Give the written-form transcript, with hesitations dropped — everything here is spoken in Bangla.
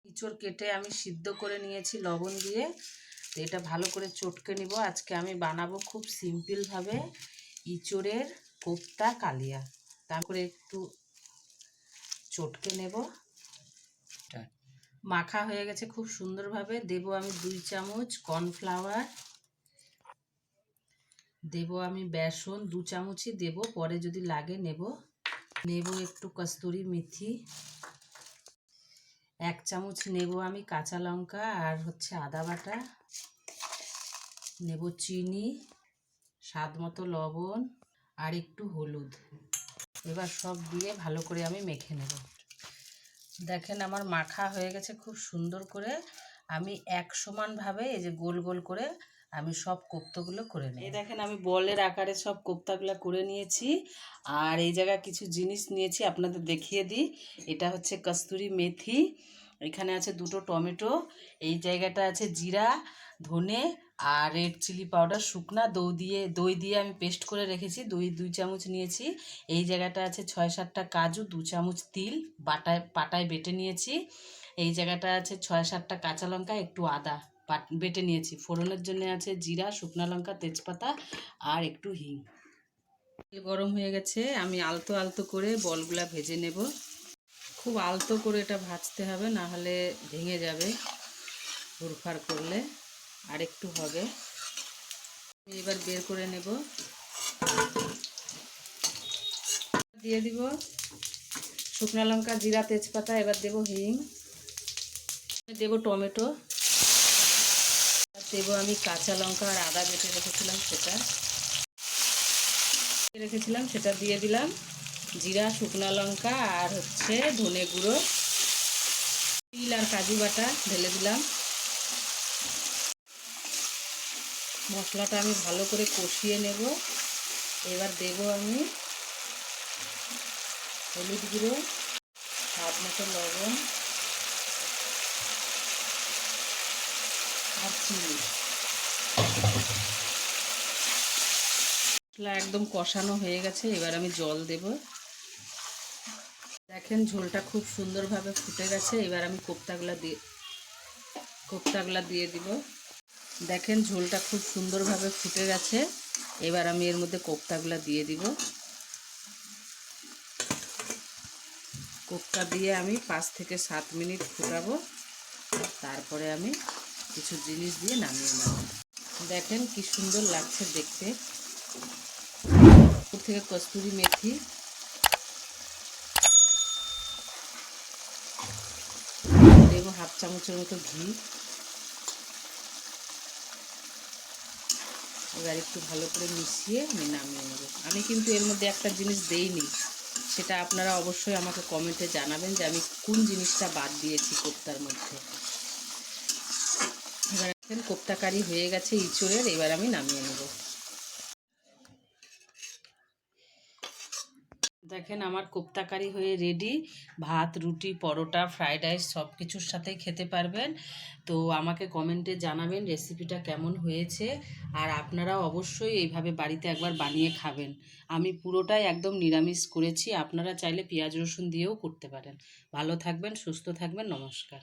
ইঁচড় কেটে আমি সিদ্ধ করে নিয়েছি লবণ দিয়ে। তো এটা ভালো করে চটকে নিব। আজকে আমি বানাবো খুব সিম্পলভাবে ইঁচড়ের কোপ্তা কালিয়া। তারপরে একটু চটকে নেব। মাখা হয়ে গেছে খুব সুন্দরভাবে। দেব আমি 2 চামচ কর্নফ্লাওয়ার, দেব আমি বেসন 2 চামচই দেব, পরে যদি লাগে নেব একটু কস্তুরি মেথি, 1 চামচ নেব আমি কাঁচা লঙ্কা আর আদা বাটা, নেব চিনি, স্বাদ মতো লবণ আর একটু হলুদ। এবার সব দিয়ে ভালো করে আমি মেখে নেব। দেখেন আমার মাখা হয়ে গেছে খুব সুন্দর করে। আমি এক সমানভাবে এই যে গোল গোল করে আমি সব কোপ্তাগুলো করে নিই। এই দেখেন আমি বলের আকারে সব কোপ্তাগুলো করে নিয়েছি। আর এই জায়গায় কিছু জিনিস নিয়েছি আপনাদের দেখিয়ে দিই। এটা হচ্ছে কস্তুরি মেথি, এখানে আছে 2টো টমেটো, এই জায়গাটা আছে জিরা, ধনে আর রেড চিলি পাউডার শুকনা, দই দিয়ে আমি পেস্ট করে রেখেছি, দই 2 চামচ নিয়েছি। এই জায়গাটা আছে 6-7টা কাজু, 2 চামচ তিল পাটায় বেটে নিয়েছি। এই জায়গাটা আছে 6-7টা কাঁচা লঙ্কা, একটু আদা বেটে নিয়েছি। ফোড়নের জন্য আছে জিরা, শুকনা লঙ্কা, তেজপাতা আর একটু হিং। তেল গরম হয়ে গেছে, আমি আলতো আলতো করে বলগুলা ভেজে নেব। খুব আলতো করে এটা ভাজতে হবে, না হলে ভেঙে যাবে হুড়ফাড় করলে। আর একটু হবে, এবার বের করে নেব। দিয়ে দিব শুকনো লঙ্কা, জিরা, তেজপাতা, এবার দেব হিং, দেব টমেটো, দেব আমি কাঁচা লঙ্কা আর আদা বেটে রেখেছিলাম সেটা দিয়ে দিলাম। জিরা, শুকনো লঙ্কা আর ধনে গুঁড়ো, তিল আর কাজু বাটা ঢেলে দিলাম। মশলাটা আমি ভালো করে কষিয়ে নেব। এবার দেব আমি হলুদ গুঁড়ো, স্বাদ মতো লবণ আর চিনি। মশলা একদম কষানো হয়ে গেছে, এবার আমি জল দেব। দেখেন ঝোলটা খুব সুন্দরভাবে ফুটে গেছে। এবার আমি কোপ্তাগুলা দিয়ে দিব। দেখেন ঝোলটা খুব সুন্দরভাবে ফুটে গেছে। এবার আমি এর মধ্যে কোপ্তাগুলা দিয়ে দিব। কোপ্তা দিয়ে আমি 5 থেকে 7 মিনিট ফুটাবো, তারপরে আমি কিছু জিনিস দিয়ে নামিয়ে নেব। দেখেন কি সুন্দর লাগছে দেখতে। উপর থেকে কস্তুরি মেথি, দেব 1/2 চামচের মতো ঘি। এবার একটু ভালো করে মিশিয়ে আমি নামিয়ে নেব। আমি কিন্তু এর মধ্যে একটা জিনিস দেইনি, সেটা আপনারা অবশ্যই আমাকে কমেন্টে জানাবেন যে আমি কোন জিনিসটা বাদ দিয়েছি কোপ্তার মধ্যে। এবার দেখেন কোপ্তা কারি হয়ে গেছে ইঁচড়ের, এবার আমি নামিয়ে নেব। দেখেন আমার কোপ্তা কারি হয়ে রেডি। ভাত, রুটি, পরোটা, ফ্রাইড রাইস সব কিছুর সাথেই খেতে পারবেন। তো আমাকে কমেন্টে জানাবেন রেসিপিটা কেমন হয়েছে। আর আপনারাও অবশ্যই এইভাবে বাড়িতে একবার বানিয়ে খাবেন। আমি পুরোটাই একদম নিরামিষ করেছি, আপনারা চাইলে পেঁয়াজ রসুন দিয়েও করতে পারেন। ভালো থাকবেন, সুস্থ থাকবেন, নমস্কার।